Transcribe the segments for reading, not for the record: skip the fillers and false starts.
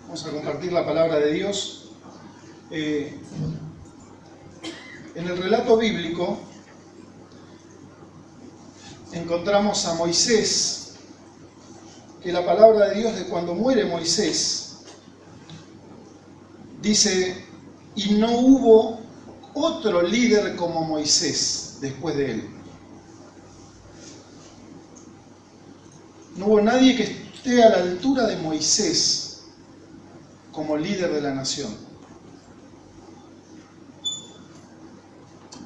Vamos a compartir la palabra de Dios. En el relato bíblico encontramos a Moisés, que la palabra de Dios de cuando muere Moisés dice: y no hubo otro líder como Moisés después de él. No hubo nadie que esté a la altura de Moisés como líder de la nación.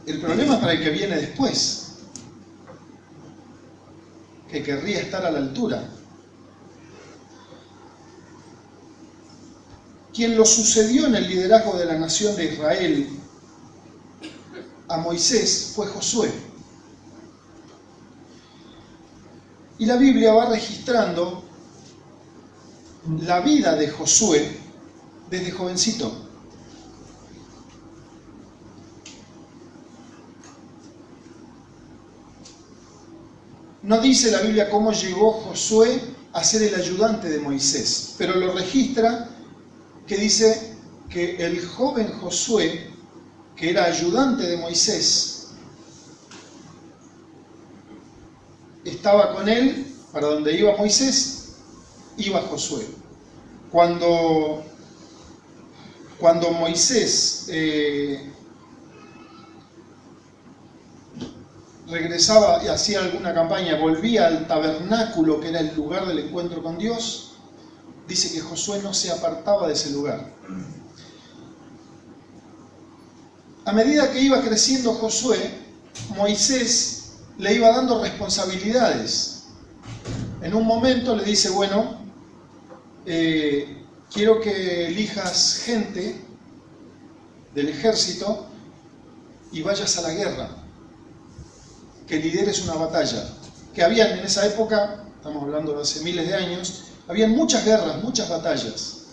El problema es para el que viene después, que querría estar a la altura. Quien lo sucedió en el liderazgo de la nación de Israel a Moisés fue Josué. Y la Biblia va registrando la vida de Josué desde jovencito. No dice la Biblia cómo llegó Josué a ser el ayudante de Moisés, pero lo registra que dice que el joven Josué, que era ayudante de Moisés, estaba con él. Para donde iba Moisés, iba Josué. Cuando Moisés regresaba y hacía alguna campaña, volvía al tabernáculo, que era el lugar del encuentro con Dios, dice que Josué no se apartaba de ese lugar. A medida que iba creciendo Josué, Moisés le iba dando responsabilidades. En un momento le dice: bueno, quiero que elijas gente del ejército y vayas a la guerra, que lideres una batalla. Que habían en esa época, estamos hablando de hace miles de años, habían muchas guerras, muchas batallas.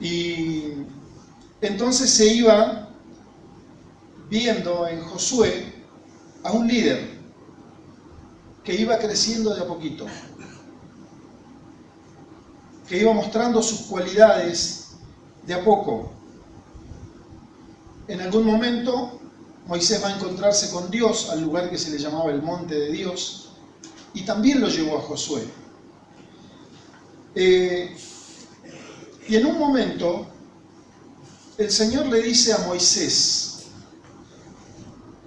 Y entonces se iba viendo en Josué a un líder que iba creciendo de a poquito, que iba mostrando sus cualidades de a poco. En algún momento Moisés va a encontrarse con Dios al lugar que se le llamaba el monte de Dios, y también lo llevó a Josué. Y en un momento el Señor le dice a Moisés: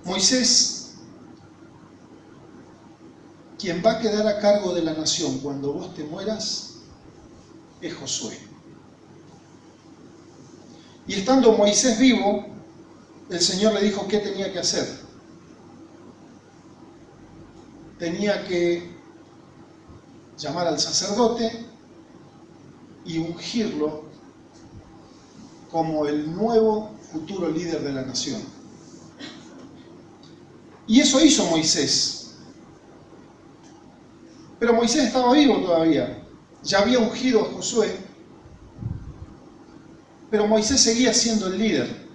Moisés, quien va a quedar a cargo de la nación cuando vos te mueras es Josué. Y estando Moisés vivo, el Señor le dijo qué tenía que hacer. Tenía que llamar al sacerdote y ungirlo como el nuevo futuro líder de la nación. Y eso hizo Moisés. Pero Moisés estaba vivo todavía. Ya había ungido a Josué, pero Moisés seguía siendo el líder.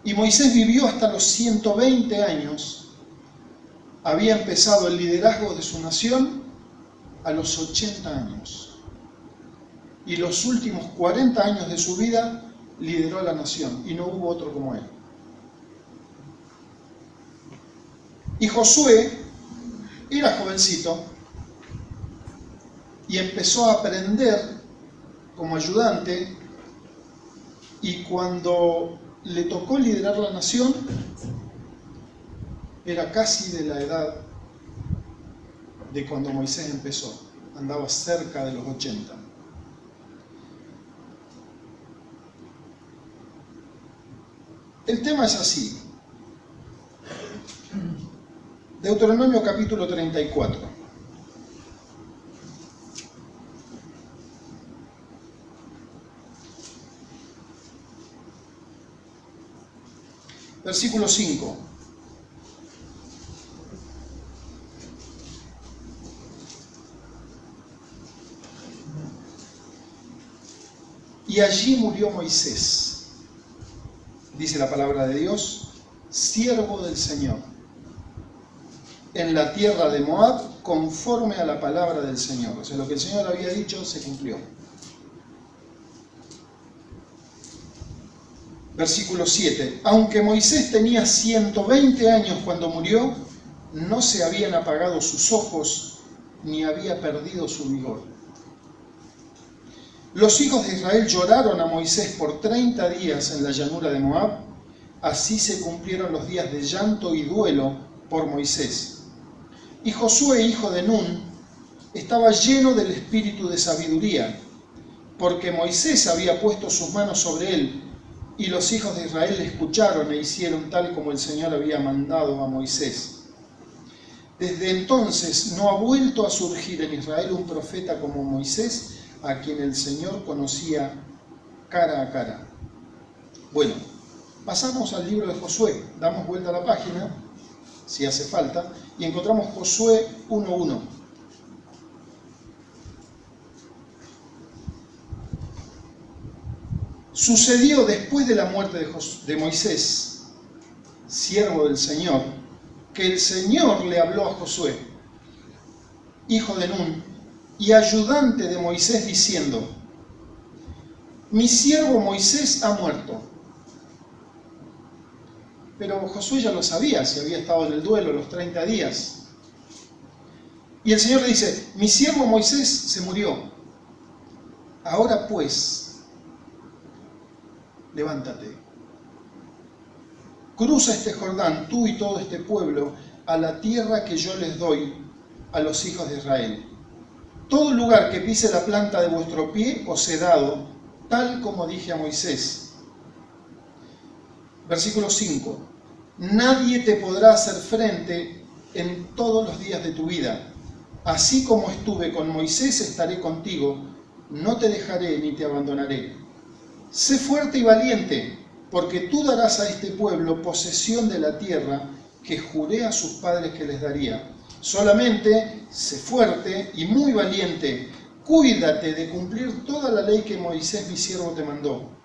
Y Moisés vivió hasta los 120 años. Había empezado el liderazgo de su nación a los 80 años. Y los últimos 40 años de su vida lideró a la nación, y no hubo otro como él. Y Josué era jovencito y empezó a aprender como ayudante, y cuando le tocó liderar la nación era casi de la edad de cuando Moisés empezó, andaba cerca de los 80. El tema es así. Deuteronomio capítulo 34. Versículo 5. Y allí murió Moisés, dice la palabra de Dios, siervo del Señor, en la tierra de Moab conforme a la palabra del Señor. O sea, lo que el Señor había dicho se cumplió. Versículo 7. Aunque Moisés tenía 120 años cuando murió, no se habían apagado sus ojos, ni había perdido su vigor. Los hijos de Israel lloraron a Moisés por 30 días en la llanura de Moab. Así se cumplieron los días de llanto y duelo por Moisés. Y Josué, hijo de Nun, estaba lleno del espíritu de sabiduría, porque Moisés había puesto sus manos sobre él, y los hijos de Israel le escucharon e hicieron tal como el Señor había mandado a Moisés. Desde entonces no ha vuelto a surgir en Israel un profeta como Moisés, a quien el Señor conocía cara a cara. Bueno, pasamos al libro de Josué, damos vuelta a la página, si hace falta, y encontramos Josué 1:1. Sucedió después de la muerte de Moisés, siervo del Señor, que el Señor le habló a Josué, hijo de Nun, y ayudante de Moisés, diciendo: mi siervo Moisés ha muerto. Pero Josué ya lo sabía, si había estado en el duelo los 30 días. Y el Señor le dice: mi siervo Moisés se murió. Ahora pues, levántate, cruza este Jordán, tú y todo este pueblo, a la tierra que yo les doy a los hijos de Israel. Todo lugar que pise la planta de vuestro pie os he dado, tal como dije a Moisés. Versículo 5. Nadie te podrá hacer frente en todos los días de tu vida. Así como estuve con Moisés, estaré contigo. No te dejaré ni te abandonaré. Sé fuerte y valiente, porque tú darás a este pueblo posesión de la tierra que juré a sus padres que les daría. Solamente sé fuerte y muy valiente. Cuídate de cumplir toda la ley que Moisés mi siervo te mandó.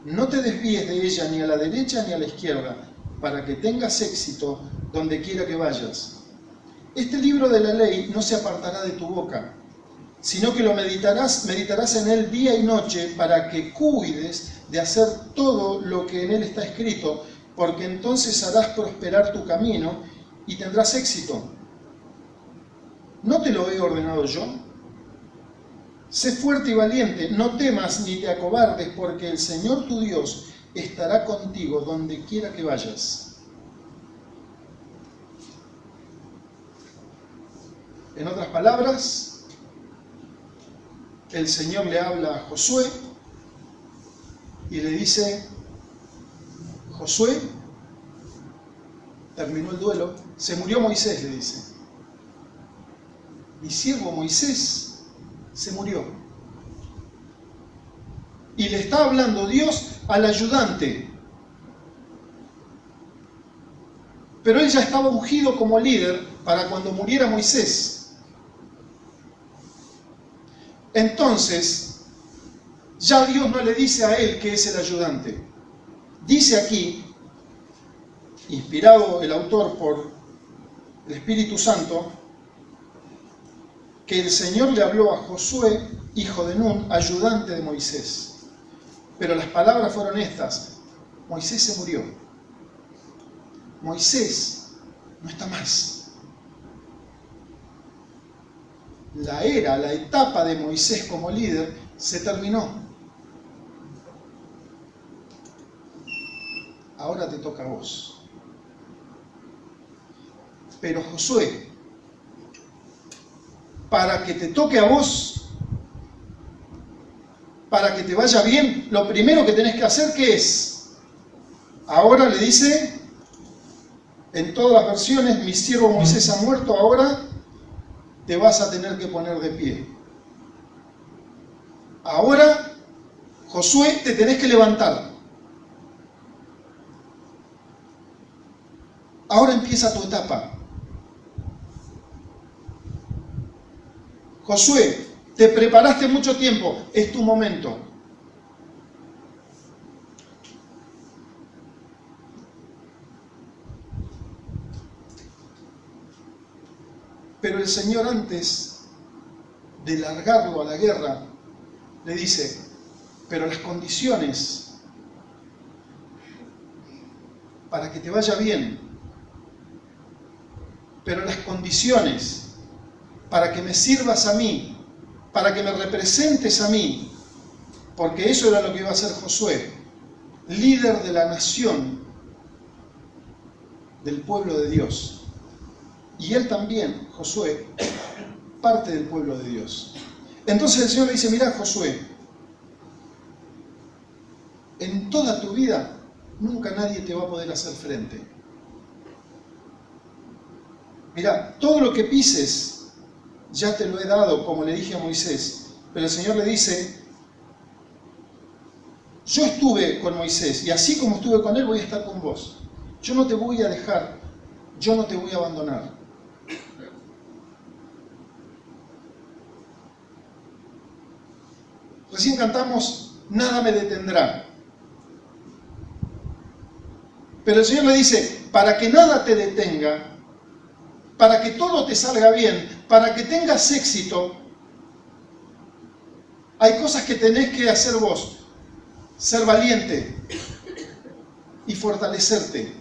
No te desvíes de ella ni a la derecha ni a la izquierda, para que tengas éxito donde quiera que vayas. Este libro de la ley no se apartará de tu boca, sino que lo meditarás en él día y noche, para que cuides de hacer todo lo que en él está escrito, porque entonces harás prosperar tu camino y tendrás éxito. ¿No te lo he ordenado yo? Sé fuerte y valiente, no temas ni te acobardes, porque el Señor tu Dios estará contigo donde quiera que vayas. En otras palabras, el Señor le habla a Josué y le dice: Josué, terminó el duelo, se murió Moisés, le dice. Mi siervo Moisés se murió. Y le está hablando Dios al ayudante. Pero él ya estaba ungido como líder para cuando muriera Moisés. Entonces, ya Dios no le dice a él que es el ayudante. Dice aquí, inspirado el autor por el Espíritu Santo, que el Señor le habló a Josué, hijo de Nun, ayudante de Moisés. Pero las palabras fueron estas: Moisés se murió. Moisés no está más. La etapa de Moisés como líder se terminó. Ahora te toca a vos. Pero Josué, para que te toque a vos, para que te vaya bien, lo primero que tenés que hacer, ¿qué es? Ahora le dice, en todas las versiones: mi siervo Moisés ha muerto, ahora te vas a tener que poner de pie. Ahora, Josué, te tenés que levantar. Ahora empieza tu etapa. Josué, te preparaste mucho tiempo, es tu momento. Pero el Señor, antes de largarlo a la guerra, le dice, pero las condiciones para que te vaya bien, pero las condiciones para que me sirvas a mí, para que me representes a mí, porque eso era lo que iba a hacer Josué, líder de la nación, del pueblo de Dios. Y él también, Josué, parte del pueblo de Dios. Entonces el Señor le dice, mirá, Josué, en toda tu vida nunca nadie te va a poder hacer frente. Mirá, todo lo que pises ya te lo he dado, como le dije a Moisés. Pero el Señor le dice, yo estuve con Moisés y así como estuve con él voy a estar con vos. Yo no te voy a dejar, yo no te voy a abandonar. Recién cantamos, nada me detendrá. Pero el Señor le dice, para que nada te detenga, para que todo te salga bien, para que tengas éxito, hay cosas que tenés que hacer vos. Ser valiente y fortalecerte.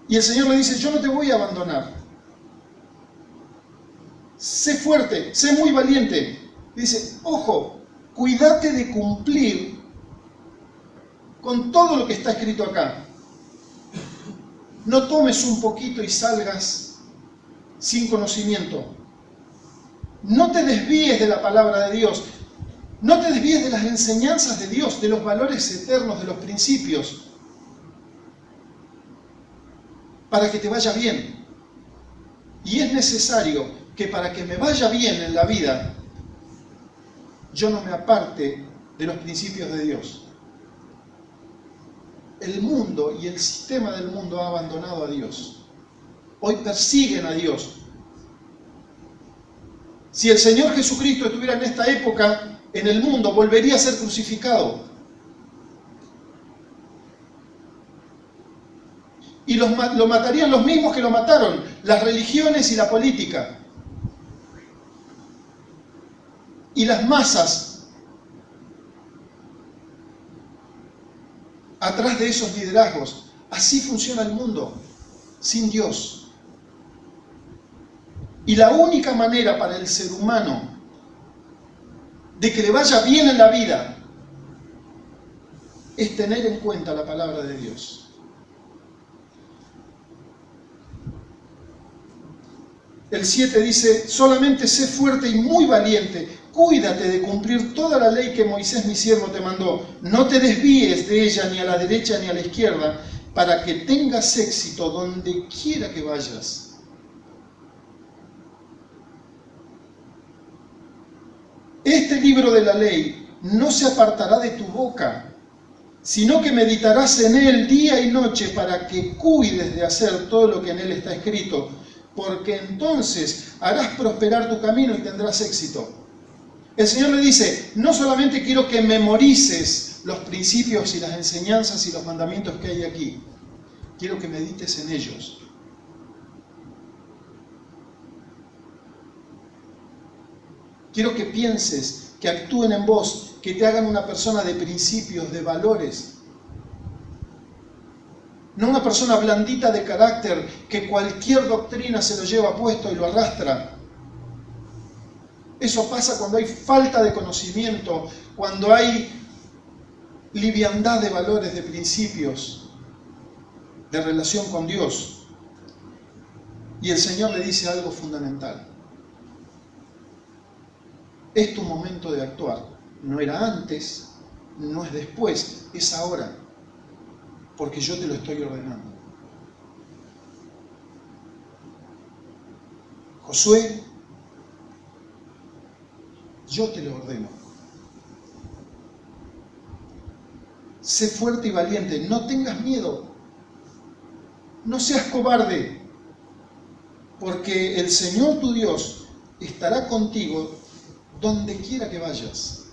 Y el Señor le dice, yo no te voy a abandonar. Sé fuerte, sé muy valiente. Dice, ojo, cuídate de cumplir con todo lo que está escrito acá. No tomes un poquito y salgas sin conocimiento. No te desvíes de la palabra de Dios. No te desvíes de las enseñanzas de Dios, de los valores eternos, de los principios, para que te vaya bien. Y es necesario que para que me vaya bien en la vida, yo no me aparte de los principios de Dios. El mundo y el sistema del mundo ha abandonado a Dios. Hoy persiguen a Dios. Si el Señor Jesucristo estuviera en esta época en el mundo, volvería a ser crucificado. Y lo matarían los mismos que lo mataron, las religiones y la política. Y las masas atrás de esos liderazgos. Así funciona el mundo, sin Dios. Y la única manera para el ser humano de que le vaya bien en la vida es tener en cuenta la palabra de Dios. El 7 dice, solamente sé fuerte y muy valiente, cuídate de cumplir toda la ley que Moisés mi siervo te mandó, no te desvíes de ella ni a la derecha ni a la izquierda, para que tengas éxito donde quiera que vayas. Este libro de la ley no se apartará de tu boca, sino que meditarás en él día y noche para que cuides de hacer todo lo que en él está escrito, porque entonces harás prosperar tu camino y tendrás éxito. El Señor le dice, no solamente quiero que memorices los principios y las enseñanzas y los mandamientos que hay aquí, quiero que medites en ellos. Quiero que pienses, que actúen en vos, que te hagan una persona de principios, de valores. No una persona blandita de carácter que cualquier doctrina se lo lleva puesto y lo arrastra. Eso pasa cuando hay falta de conocimiento, cuando hay liviandad de valores, de principios, de relación con Dios. Y el Señor le dice algo fundamental. Es tu momento de actuar. No era antes, no es después, es ahora. Porque yo te lo estoy ordenando. Josué, yo te lo ordeno. Sé fuerte y valiente, no tengas miedo. No seas cobarde, porque el Señor tu Dios estará contigo donde quiera que vayas.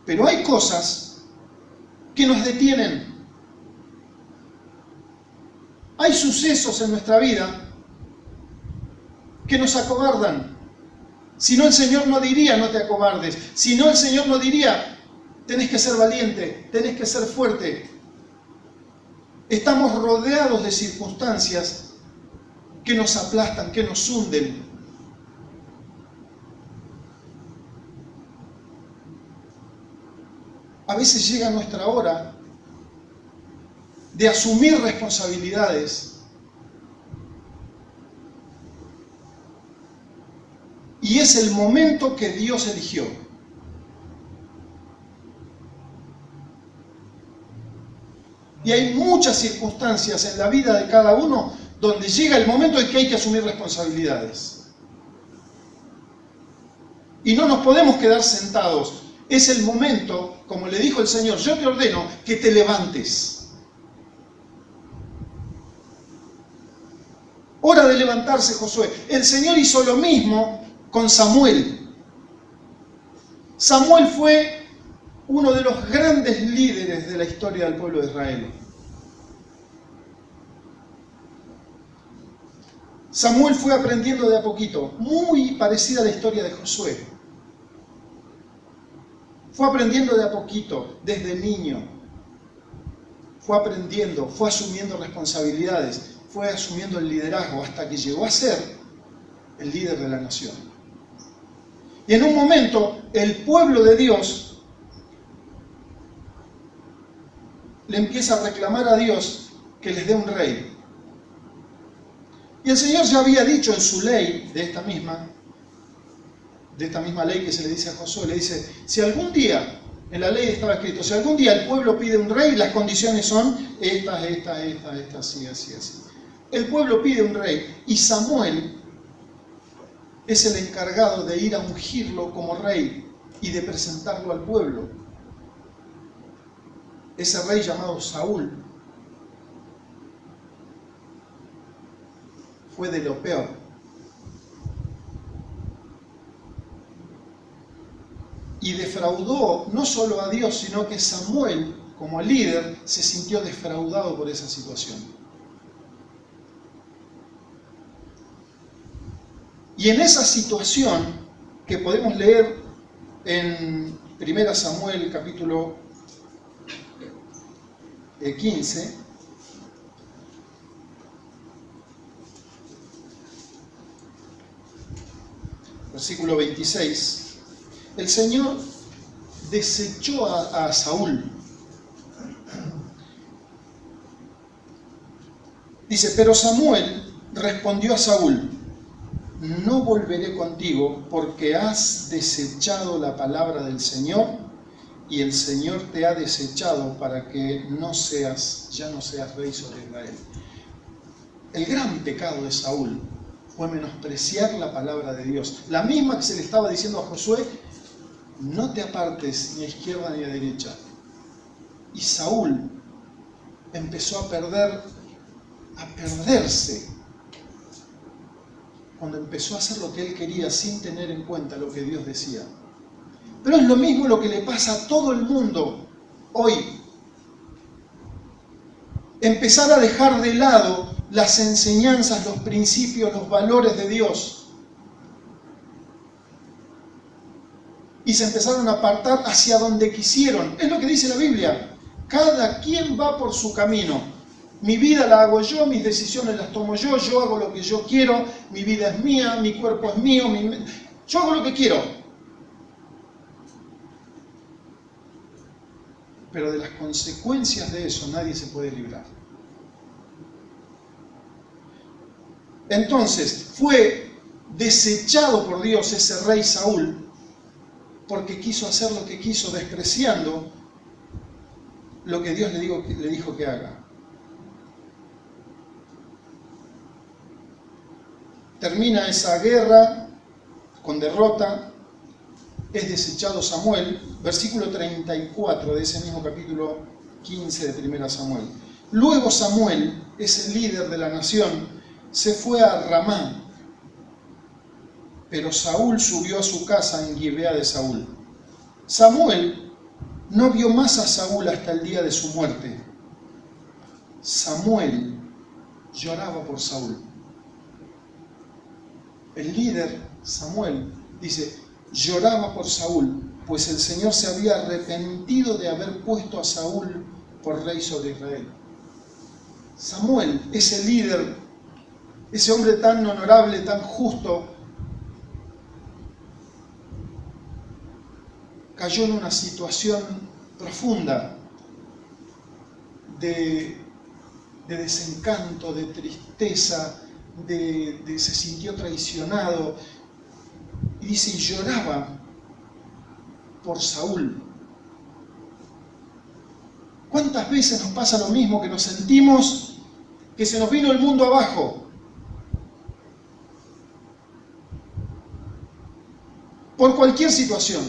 Pero hay cosas que nos detienen. Hay sucesos en nuestra vida que nos acobardan. Si no, el Señor no diría no te acobardes. Si no, el Señor no diría tenés que ser valiente, tenés que ser fuerte. Estamos rodeados de circunstancias que nos aplastan, que nos hunden. A veces llega nuestra hora de asumir responsabilidades. Y es el momento que Dios eligió. Y hay muchas circunstancias en la vida de cada uno donde llega el momento en que hay que asumir responsabilidades. Y no nos podemos quedar sentados. Es el momento, como le dijo el Señor, yo te ordeno que te levantes. Hora de levantarse, Josué. El Señor hizo lo mismo con Samuel. Samuel fue uno de los grandes líderes de la historia del pueblo de Israel. Samuel fue aprendiendo de a poquito, muy parecida a la historia de Josué. Fue aprendiendo de a poquito, desde niño. Fue aprendiendo, fue asumiendo responsabilidades, fue asumiendo el liderazgo hasta que llegó a ser el líder de la nación. Y en un momento, el pueblo de Dios le empieza a reclamar a Dios que les dé un rey. Y el Señor ya había dicho en su ley, de esta misma ley que se le dice a Josué, le dice, si algún día, en la ley estaba escrito, si algún día el pueblo pide un rey, las condiciones son estas, así. El pueblo pide un rey y Samuel es el encargado de ir a ungirlo como rey y de presentarlo al pueblo. Ese rey llamado Saúl fue de lo peor. Y defraudó no solo a Dios, sino que Samuel, como líder, se sintió defraudado por esa situación. Y en esa situación, que podemos leer en 1 Samuel capítulo 15, versículo 26, el Señor desechó a Saúl. Dice, pero Samuel respondió a Saúl, no volveré contigo porque has desechado la palabra del Señor y el Señor te ha desechado para que ya no seas rey sobre Israel. El gran pecado de Saúl fue menospreciar la palabra de Dios. La misma que se le estaba diciendo a Josué, no te apartes ni a izquierda ni a derecha. Y Saúl empezó a perderse cuando empezó a hacer lo que él quería sin tener en cuenta lo que Dios decía. Pero es lo mismo lo que le pasa a todo el mundo hoy. Empezar a dejar de lado las enseñanzas, los principios, los valores de Dios. Y se empezaron a apartar hacia donde quisieron. Es lo que dice la Biblia. Cada quien va por su camino. Mi vida la hago yo, mis decisiones las tomo yo hago lo que yo quiero, mi vida es mía, mi cuerpo es mío, yo hago lo que quiero. Pero de las consecuencias de eso nadie se puede librar. Entonces, fue desechado por Dios ese rey Saúl porque quiso hacer lo que quiso, despreciando lo que Dios le dijo que haga. Termina esa guerra con derrota, es desechado Samuel, versículo 34 de ese mismo capítulo 15 de 1 Samuel. Luego Samuel, ese líder de la nación, se fue a Ramá, pero Saúl subió a su casa en Gibea de Saúl. Samuel no vio más a Saúl hasta el día de su muerte. Samuel lloraba por Saúl. El líder, Samuel, dice, lloraba por Saúl, pues el Señor se había arrepentido de haber puesto a Saúl por rey sobre Israel. Samuel, ese líder, ese hombre tan honorable, tan justo, cayó en una situación profunda de desencanto, de tristeza, se sintió traicionado. Y dice, y lloraba por Saúl. ¿Cuántas veces nos pasa lo mismo, que nos sentimos que se nos vino el mundo abajo? Por cualquier situación.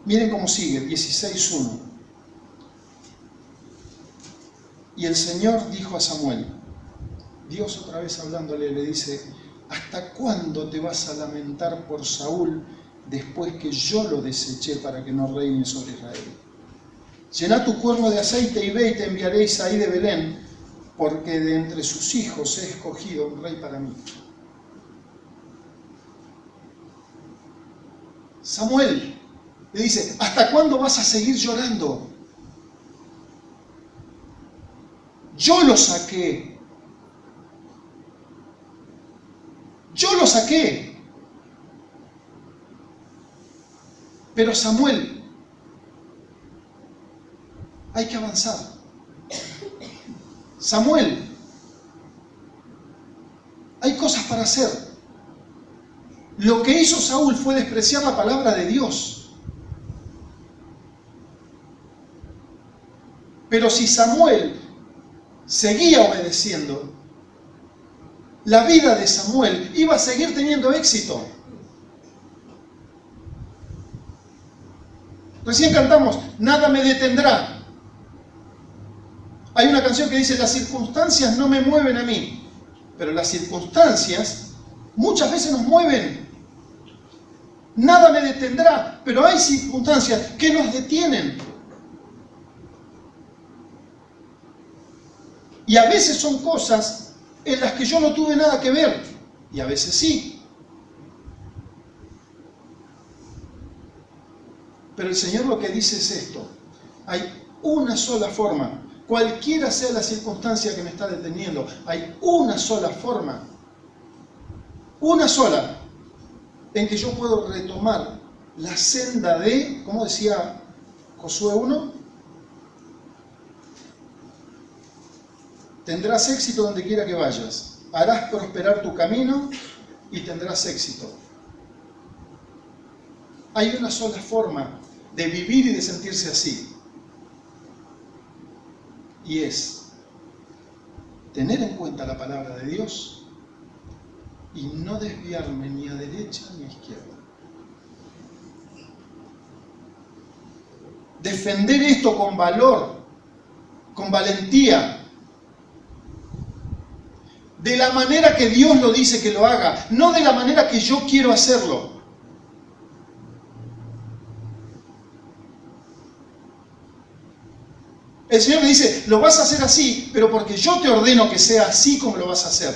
Miren cómo sigue, 16:1. Y el Señor dijo a Samuel, Dios otra vez hablándole, le dice, ¿hasta cuándo te vas a lamentar por Saúl después que yo lo deseché para que no reine sobre Israel? Llená tu cuerno de aceite y ve y te enviaré a Isaí de Belén, porque de entre sus hijos he escogido un rey para mí. Samuel le dice, ¿hasta cuándo vas a seguir llorando? Yo lo saqué. Yo lo saqué. Pero Samuel, hay que avanzar. Samuel, hay cosas para hacer. Lo que hizo Saúl fue despreciar la palabra de Dios. Pero si Samuel seguía obedeciendo, la vida de Samuel iba a seguir teniendo éxito. Recién cantamos, nada me detendrá. Hay una canción que dice, las circunstancias no me mueven a mí, pero las circunstancias muchas veces nos mueven. Nada me detendrá, pero hay circunstancias que nos detienen. Y a veces son cosas en las que yo no tuve nada que ver, y a veces sí. Pero el Señor lo que dice es esto: hay una sola forma, cualquiera sea la circunstancia que me está deteniendo, hay una sola forma, una sola, en que yo puedo retomar la senda de, ¿cómo decía Josué 1? Tendrás éxito donde quiera que vayas, harás prosperar tu camino y tendrás éxito. Hay una sola forma de vivir y de sentirse así, y es tener en cuenta la palabra de Dios y no desviarme ni a derecha ni a izquierda. Defender esto con valor, con valentía, de la manera que Dios lo dice que lo haga, no de la manera que yo quiero hacerlo. El Señor me dice, lo vas a hacer así, pero porque yo te ordeno que sea así como lo vas a hacer.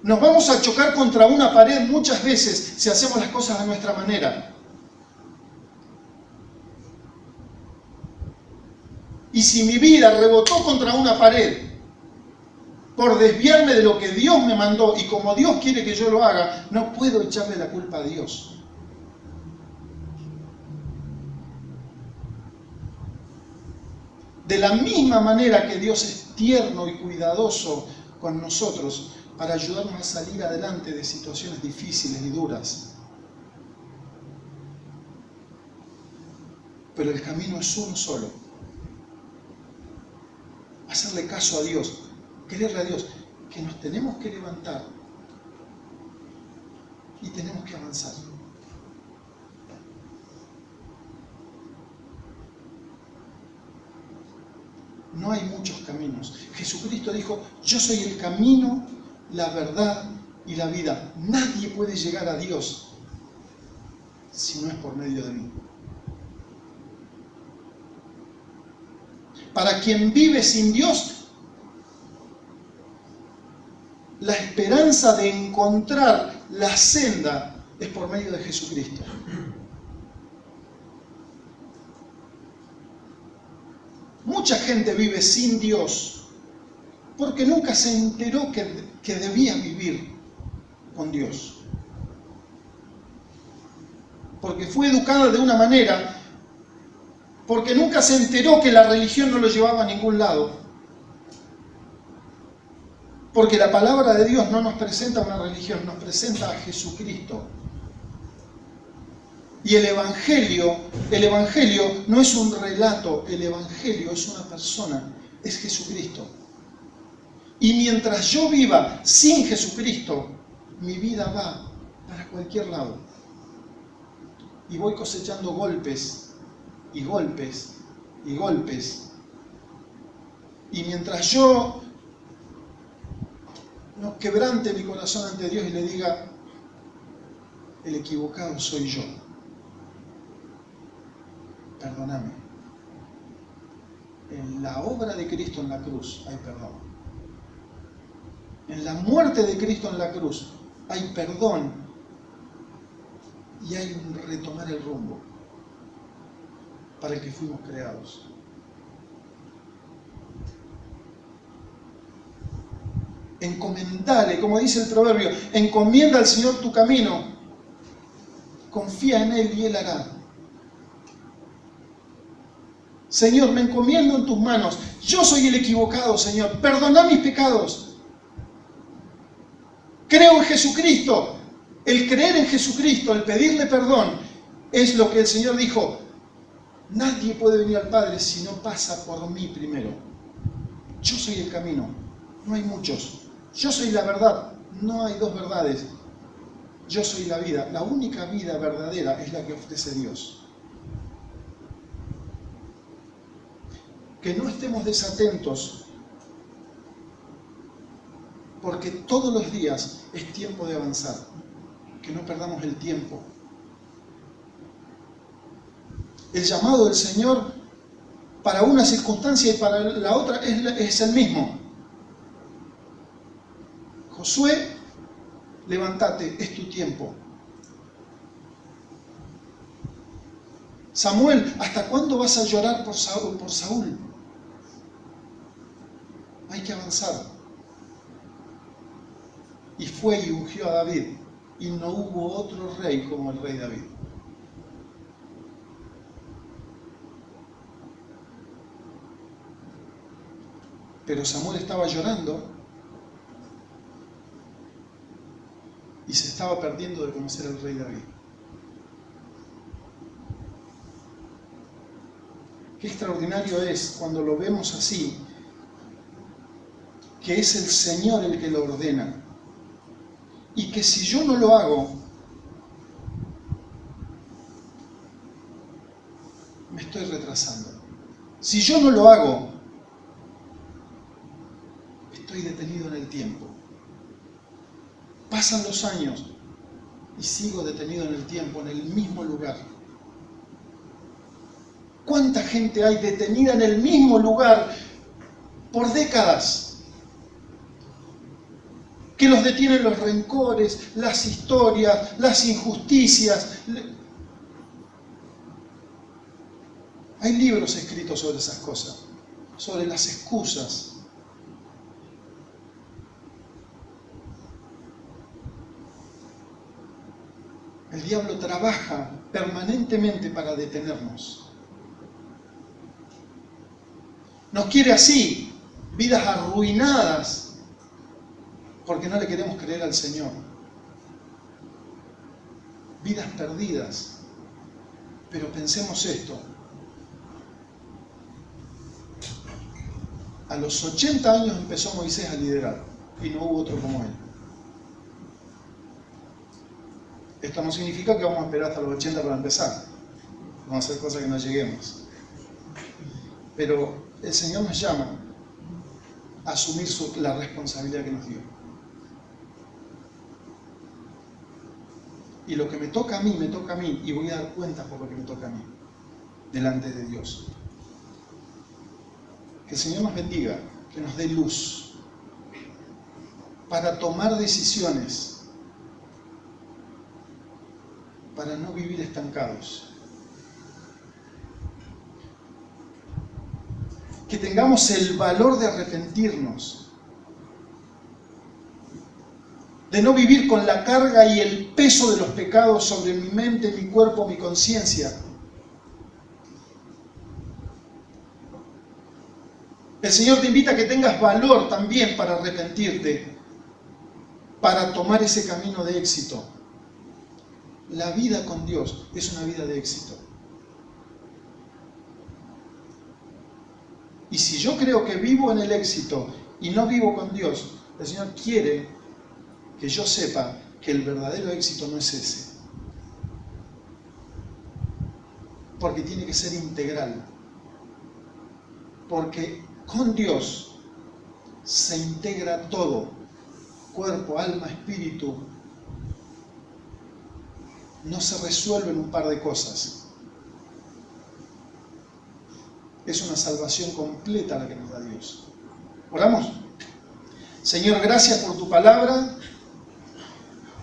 Nos vamos a chocar contra una pared muchas veces si hacemos las cosas a nuestra manera. Y si mi vida rebotó contra una pared por desviarme de lo que Dios me mandó y como Dios quiere que yo lo haga, no puedo echarle la culpa a Dios. De la misma manera que Dios es tierno y cuidadoso con nosotros para ayudarnos a salir adelante de situaciones difíciles y duras. Pero el camino es uno solo. Hacerle caso a Dios, creerle a Dios, que nos tenemos que levantar y tenemos que avanzar. No hay muchos caminos. Jesucristo dijo, yo soy el camino, la verdad y la vida. Nadie puede llegar a Dios si no es por medio de mí. Para quien vive sin Dios, la esperanza de encontrar la senda es por medio de Jesucristo. Mucha gente vive sin Dios porque nunca se enteró que debía vivir con Dios. Porque fue educada de una manera, porque nunca se enteró que la religión no lo llevaba a ningún lado. Porque la palabra de Dios no nos presenta una religión, nos presenta a Jesucristo. Y el Evangelio no es un relato, el Evangelio es una persona, es Jesucristo. Y mientras yo viva sin Jesucristo, mi vida va para cualquier lado. Y voy cosechando golpes, y golpes, y golpes. Y mientras yo no quebrante mi corazón ante Dios y le diga, el equivocado soy yo. Perdóname. En la obra de Cristo en la cruz hay perdón. En la muerte de Cristo en la cruz hay perdón y hay un retomar el rumbo para el que fuimos creados. Encomendale, como dice el proverbio, encomienda al Señor tu camino, confía en Él y Él hará. Señor, me encomiendo en tus manos, yo soy el equivocado, Señor, perdona mis pecados. Creo en Jesucristo. El creer en Jesucristo, el pedirle perdón, es lo que el Señor dijo, nadie puede venir al Padre si no pasa por mí primero. Yo soy el camino, no hay muchos. Yo soy la verdad, no hay dos verdades. Yo soy la vida, la única vida verdadera es la que ofrece Dios. Que no estemos desatentos, porque todos los días es tiempo de avanzar. Que no perdamos el tiempo. El llamado del Señor para una circunstancia y para la otra es el mismo. Josué, levántate, es tu tiempo. Samuel, ¿hasta cuándo vas a llorar por Saúl? Hay que avanzar. Y fue y ungió a David, y no hubo otro rey como el rey David. Pero Samuel estaba llorando y se estaba perdiendo de conocer al rey David. Qué extraordinario es cuando lo vemos así, que es el Señor el que lo ordena. Y que si yo no lo hago, me estoy retrasando. Si yo no lo hago, estoy detenido en el tiempo. Pasan los años y sigo detenido en el tiempo, en el mismo lugar. ¿Cuánta gente hay detenida en el mismo lugar por décadas? Que los detienen los rencores, las historias, las injusticias. Hay libros escritos sobre esas cosas, sobre las excusas. El diablo trabaja permanentemente para detenernos. Nos quiere así, vidas arruinadas, porque no le queremos creer al Señor. Vidas perdidas. Pero pensemos esto. A los 80 años empezó Moisés a liderar y no hubo otro como él. Esto no significa que vamos a esperar hasta los 80 para empezar. Vamos a hacer cosas que no lleguemos. Pero el Señor nos llama a asumir la responsabilidad que nos dio. Y lo que me toca a mí, y voy a dar cuenta por lo que me toca a mí, delante de Dios. Que el Señor nos bendiga, que nos dé luz para tomar decisiones, para no vivir estancados. Que tengamos el valor de arrepentirnos, de no vivir con la carga y el peso de los pecados sobre mi mente, mi cuerpo, mi conciencia. El Señor te invita a que tengas valor también para arrepentirte, para tomar ese camino de éxito. La vida con Dios es una vida de éxito. Y si yo creo que vivo en el éxito y no vivo con Dios, el Señor quiere que yo sepa que el verdadero éxito no es ese. Porque tiene que ser integral. Porque con Dios se integra todo, cuerpo, alma, espíritu. No se resuelve en un par de cosas. Es una salvación completa la que nos da Dios. ¿Oramos? Señor, gracias por tu palabra,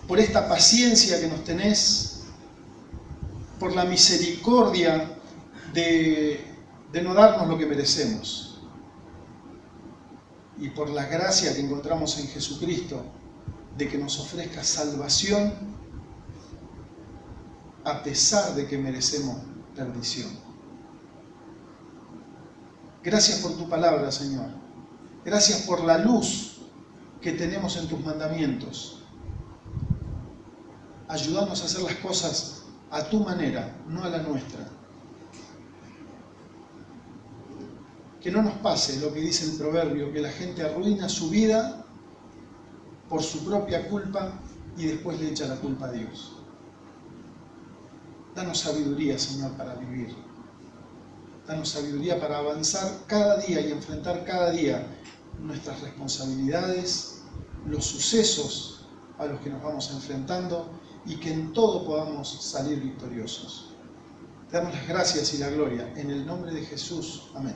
por esta paciencia que nos tenés, por la misericordia de no darnos lo que merecemos, y por la gracia que encontramos en Jesucristo de que nos ofrezca salvación a pesar de que merecemos perdición. Gracias por tu palabra, Señor. Gracias por la luz que tenemos en tus mandamientos. Ayúdanos a hacer las cosas a tu manera, no a la nuestra. Que no nos pase lo que dice el proverbio, que la gente arruina su vida por su propia culpa y después le echa la culpa a Dios. Danos sabiduría, Señor, para vivir. Danos sabiduría para avanzar cada día y enfrentar cada día nuestras responsabilidades, los sucesos a los que nos vamos enfrentando y que en todo podamos salir victoriosos. Te damos las gracias y la gloria en el nombre de Jesús. Amén.